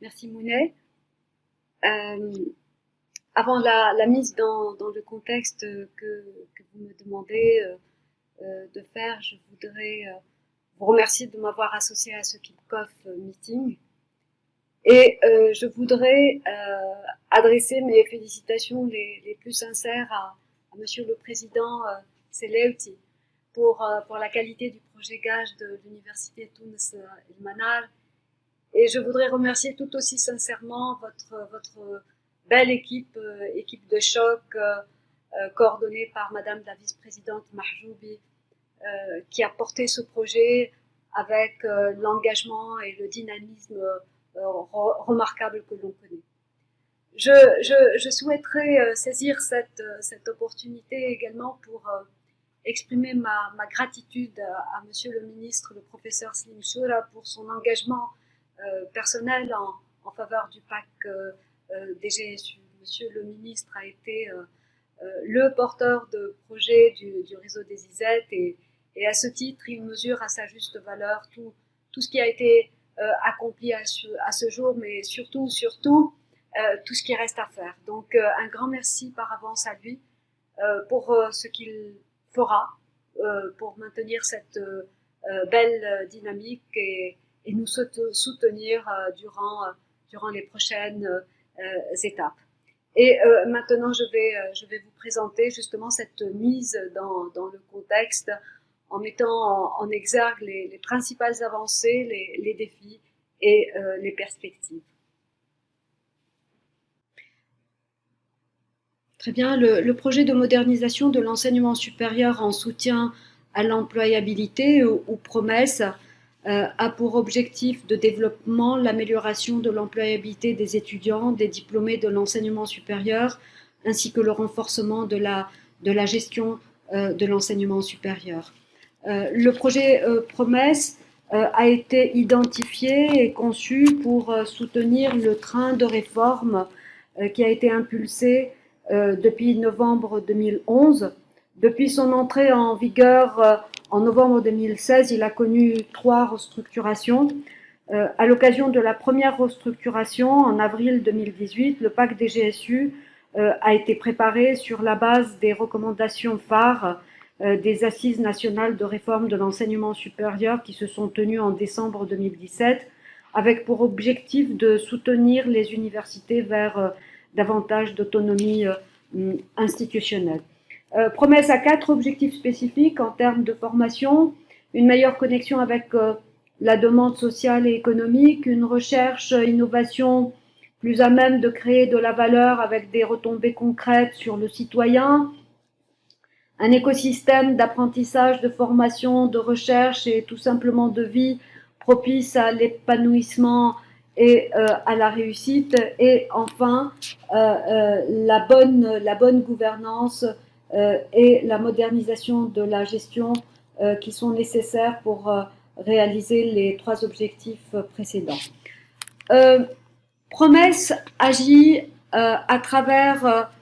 Merci Mounet. Euh, Avant la mise dans le contexte que vous me demandez de faire, je voudrais vous remercier de m'avoir associé à ce kick-off meeting. Et je voudrais adresser mes félicitations les plus sincères à Monsieur le Président Seleuti pour la qualité du projet GAGE de l'Université Tunis El Manar. Et je voudrais remercier tout aussi sincèrement votre belle équipe de choc, coordonnée par Madame la vice-présidente Mahjoubi, qui a porté ce projet avec l'engagement et le dynamisme remarquable que l'on connaît. Je souhaiterais saisir cette opportunité également pour exprimer ma gratitude à Monsieur le ministre, le professeur Slim Choura, pour son engagement personnel en faveur du PAC DGSU. Monsieur le ministre a été le porteur de projet du réseau des IZ et à ce titre, il mesure à sa juste valeur tout ce qui a été accompli à ce jour, mais surtout tout ce qui reste à faire. Donc un grand merci par avance à lui pour ce qu'il fera pour maintenir cette belle dynamique et nous soutenir durant les prochaines étapes. Et maintenant, je vais vous présenter justement cette mise dans le contexte en mettant en exergue les principales avancées, les défis et les perspectives. Très bien. Le projet de modernisation de l'enseignement supérieur en soutien à l'employabilité ou promesse a pour objectif de développement l'amélioration de l'employabilité des étudiants, des diplômés de l'enseignement supérieur, ainsi que le renforcement de la gestion de l'enseignement supérieur. Le projet Promesse a été identifié et conçu pour soutenir le train de réforme qui a été impulsé depuis novembre 2011. Depuis son entrée en vigueur en novembre 2016, il a connu 3 restructurations. À l'occasion de la première restructuration, en avril 2018, le PAC DGSU a été préparé sur la base des recommandations phares des Assises nationales de réforme de l'enseignement supérieur qui se sont tenues en décembre 2017, avec pour objectif de soutenir les universités vers davantage d'autonomie institutionnelle. Promesse à 4 objectifs spécifiques en termes de formation, une meilleure connexion avec la demande sociale et économique, une recherche, innovation plus à même de créer de la valeur avec des retombées concrètes sur le citoyen, un écosystème d'apprentissage, de formation, de recherche et tout simplement de vie propice à l'épanouissement et à la réussite, et enfin la bonne gouvernance et la modernisation de la gestion qui sont nécessaires pour réaliser les 3 objectifs précédents. Promesse agit à travers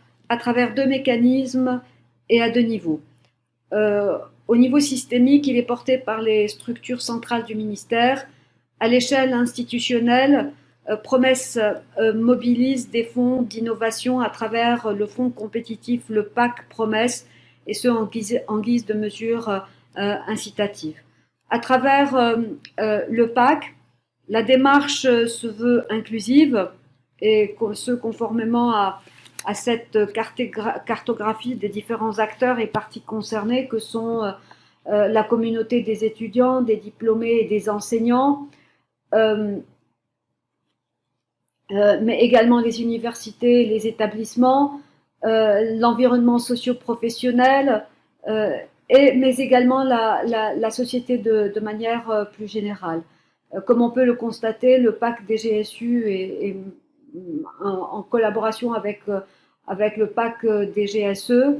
2 mécanismes et à 2 niveaux. Au niveau systémique, il est porté par les structures centrales du ministère. À l'échelle institutionnelle, Promesse mobilise des fonds d'innovation à travers le fonds compétitif, le PAC Promesse, et ce en guise de mesures incitatives. À travers le PAC, la démarche se veut inclusive et ce conformément à cette cartographie des différents acteurs et parties concernées que sont la communauté des étudiants, des diplômés et des enseignants, mais également les universités, les établissements, l'environnement socio-professionnel, mais également la société de manière plus générale. Comme on peut le constater, le PAC DGSU est en collaboration avec le PAC DGSE,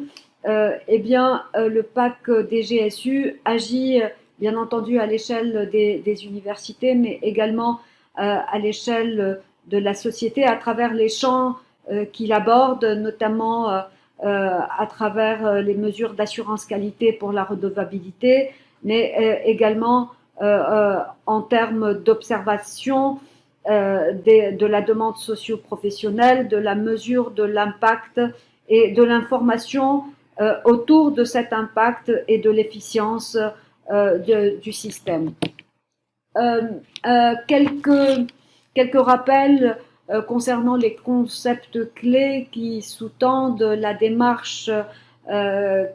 eh bien, le PAC DGSU agit bien entendu à l'échelle des universités, mais également à l'échelle de la société à travers les champs qu'il aborde, notamment à travers les mesures d'assurance qualité pour la redevabilité, mais également en termes d'observation de la demande socio-professionnelle, de la mesure de l'impact et de l'information autour de cet impact et de l'efficience du système. Euh, quelques rappels concernant les concepts clés qui sous-tendent la démarche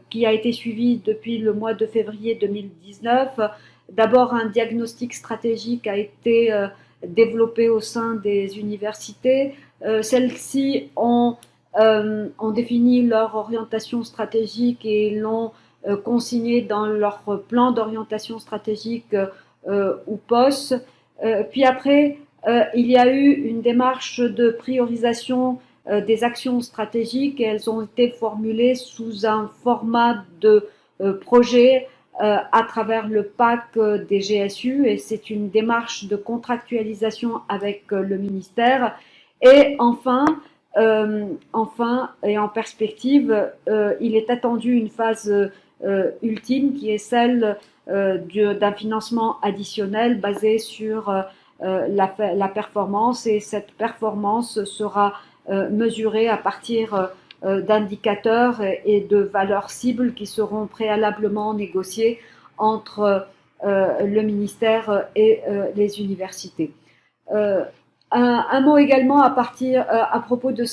qui a été suivie depuis le mois de février 2019. D'abord, un diagnostic stratégique a été développé au sein des universités. Celles-ci ont défini leur orientation stratégique et l'ont consigné dans leur plan d'orientation stratégique ou POS. Puis après, il y a eu une démarche de priorisation des actions stratégiques et elles ont été formulées sous un format de projet à travers le PAC des GSU et c'est une démarche de contractualisation avec le ministère. Et enfin et en perspective, il est attendu une phase ultime qui est celle d'un financement additionnel basé sur la performance et cette performance sera mesurée à partir d'indicateurs et de valeurs cibles qui seront préalablement négociés entre le ministère et les universités. Un mot également à propos de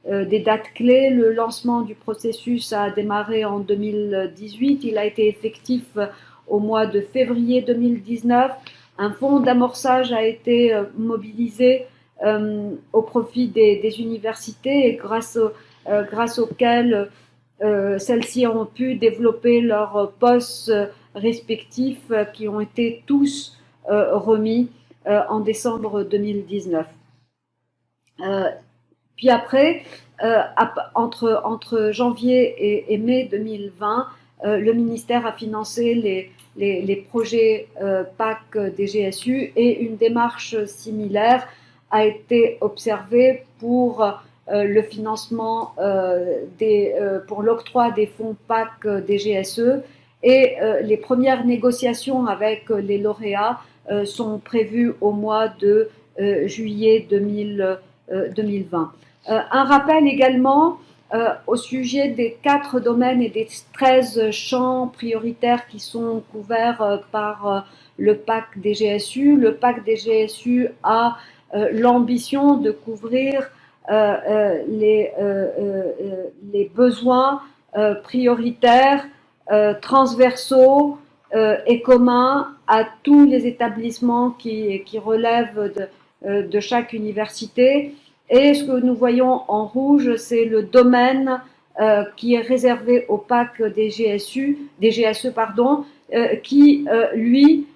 des dates clés. Le lancement du processus a démarré en 2018. Il a été effectif au mois de février 2019. Un fonds d'amorçage a été mobilisé au profit des universités et grâce auquel celles-ci ont pu développer leurs postes respectifs qui ont été tous remis en décembre 2019. Puis après, entre janvier et mai 2020, le ministère a financé les projets PAC des GSU et une démarche similaire a été observée pour le financement pour l'octroi des fonds PAC des GSE et les premières négociations avec les lauréats sont prévues au mois de juillet 2020. Un rappel également au sujet des 4 domaines et des 13 champs prioritaires qui sont couverts par le PAC des GSU. Le PAC des GSU a l'ambition de couvrir les besoins prioritaires, transversaux et communs à tous les établissements qui relèvent de chaque université. Et ce que nous voyons en rouge, c'est le domaine qui est réservé au PAC des GSE, qui, lui,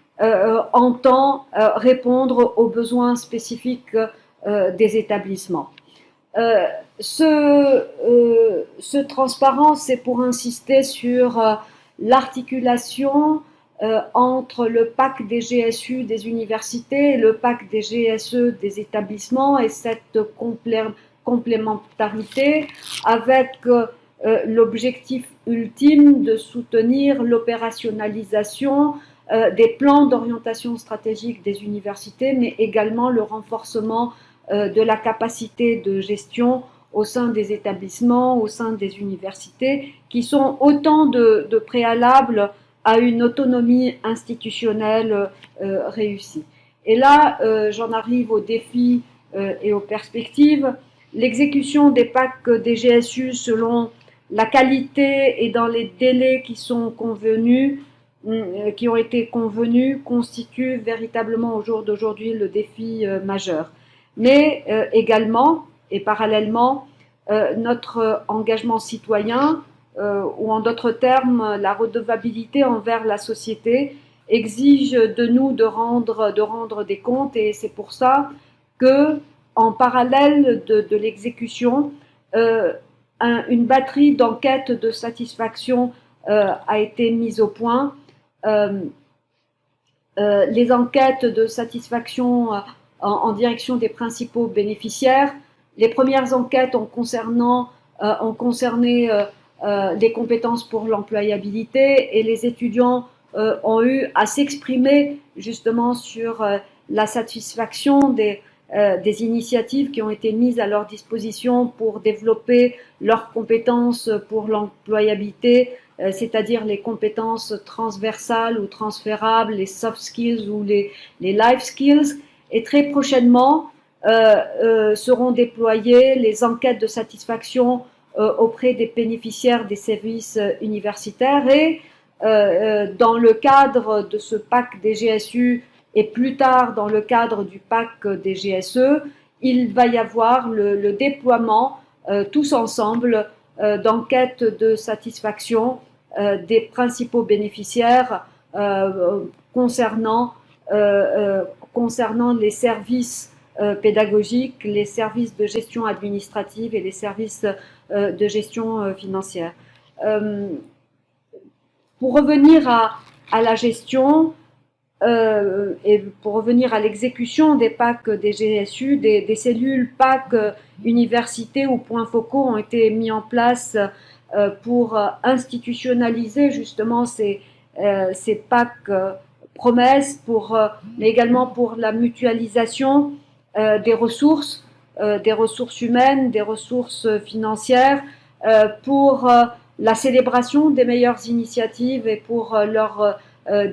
entend répondre aux besoins spécifiques des établissements. Ce transparent, c'est pour insister sur l'articulation entre le PAC des GSU des universités et le PAC des GSE des établissements et cette complémentarité avec l'objectif ultime de soutenir l'opérationnalisation des plans d'orientation stratégique des universités, mais également le renforcement de la capacité de gestion au sein des établissements, au sein des universités, qui sont autant de préalables à une autonomie institutionnelle réussie. Et là, j'en arrive aux défis et aux perspectives. L'exécution des PAC des GSU selon la qualité et dans les délais qui sont convenus, qui ont été convenus, constitue véritablement au jour d'aujourd'hui le défi majeur. Mais également et parallèlement, notre engagement citoyen, ou en d'autres termes, la redevabilité envers la société, exige de nous de rendre des comptes et c'est pour ça que, en parallèle de l'exécution, une batterie d'enquêtes de satisfaction a été mise au point. Les enquêtes de satisfaction en direction des principaux bénéficiaires. Les premières enquêtes ont concerné les compétences pour l'employabilité et les étudiants ont eu à s'exprimer justement sur la satisfaction des initiatives qui ont été mises à leur disposition pour développer leurs compétences pour l'employabilité, c'est-à-dire les compétences transversales ou transférables, les soft skills ou les life skills. Et très prochainement seront déployées les enquêtes de satisfaction auprès des bénéficiaires des services universitaires et dans le cadre de ce PAC des GSU et plus tard dans le cadre du PAC des GSE, il va y avoir le déploiement tous ensemble d'enquêtes de satisfaction des principaux bénéficiaires concernant les services pédagogiques, les services de gestion administrative et les services de gestion financière. Pour revenir à la gestion et pour revenir à l'exécution des PAC des GSU, des cellules PAC universités ou points focaux ont été mis en place pour institutionnaliser justement ces PAC promesses, mais également pour la mutualisation des ressources humaines, des ressources financières, pour la célébration des meilleures initiatives et pour leur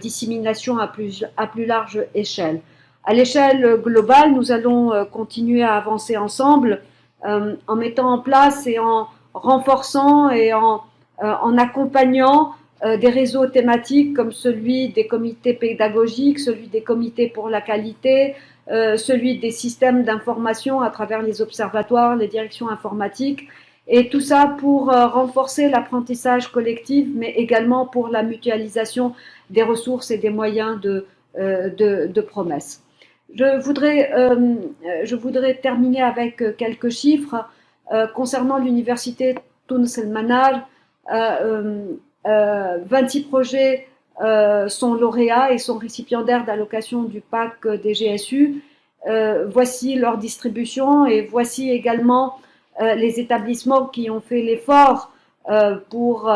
dissémination à plus large échelle. À l'échelle globale, nous allons continuer à avancer ensemble en mettant en place et en renforçant et en accompagnant des réseaux thématiques comme celui des comités pédagogiques, celui des comités pour la qualité, celui des systèmes d'information à travers les observatoires, les directions informatiques, et tout ça pour renforcer l'apprentissage collectif, mais également pour la mutualisation des ressources et des moyens de promesses. Je voudrais terminer avec quelques chiffres concernant l'université Tunis El Manar. 26 projets sont lauréats et sont récipiendaires d'allocations du PAC des GSU. Voici leur distribution et voici également les établissements qui ont fait l'effort pour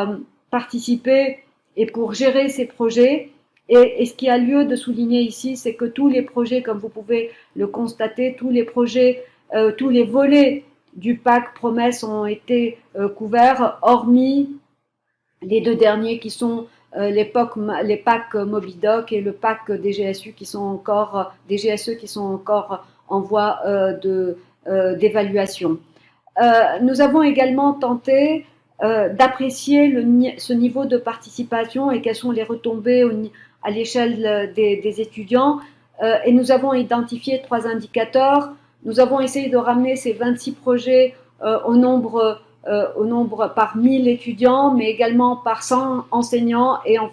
participer et pour gérer ces projets. Et ce qui a lieu de souligner ici, c'est que tous les projets, comme vous pouvez le constater, tous les projets, tous les volets du PAC promesses ont été couverts, hormis les deux derniers qui sont les PAC Mobidoc et le PAC des GSE qui sont encore en voie d'évaluation. Nous avons également tenté d'apprécier ce niveau de participation et quelles sont les retombées à l'échelle des étudiants. Et nous avons identifié 3 indicateurs. Nous avons essayé de ramener ces 26 projets au nombre par 1000 étudiants, mais également par 100 enseignants et in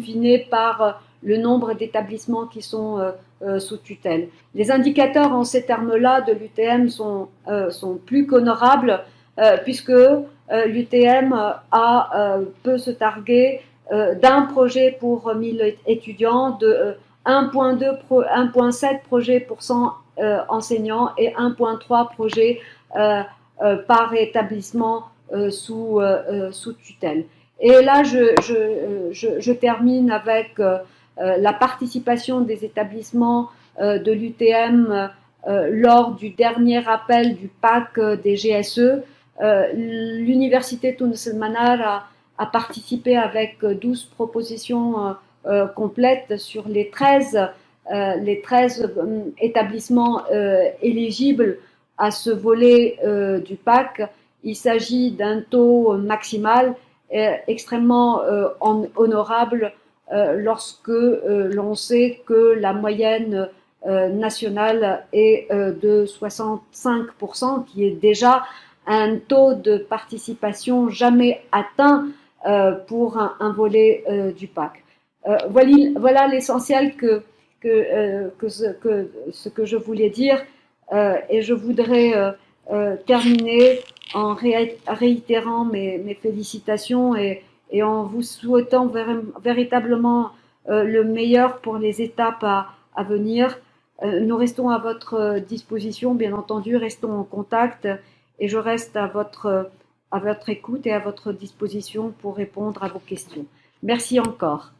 fine par le nombre d'établissements qui sont sous tutelle. Les indicateurs en ces termes-là de l'UTM sont plus qu'honorables puisque l'UTM peut se targuer d'un projet pour 1000 étudiants, de 1,7 projets pour 100 enseignants et 1,3 projets par établissement sous tutelle. Et là, je termine avec la participation des établissements de l'UTM lors du dernier appel du PAC des GSE. L'université Tunis El Manar a participé avec 12 propositions complètes sur les 13 établissements éligibles à ce volet du PAC. Il s'agit d'un taux maximal extrêmement honorable lorsque l'on sait que la moyenne nationale est de 65%, qui est déjà un taux de participation jamais atteint pour un volet du PAC. Voilà l'essentiel ce que je voulais dire. Et je voudrais terminer en réitérant mes félicitations et en vous souhaitant véritablement le meilleur pour les étapes à venir. Nous restons à votre disposition, bien entendu, restons en contact et je reste à votre écoute et à votre disposition pour répondre à vos questions. Merci encore.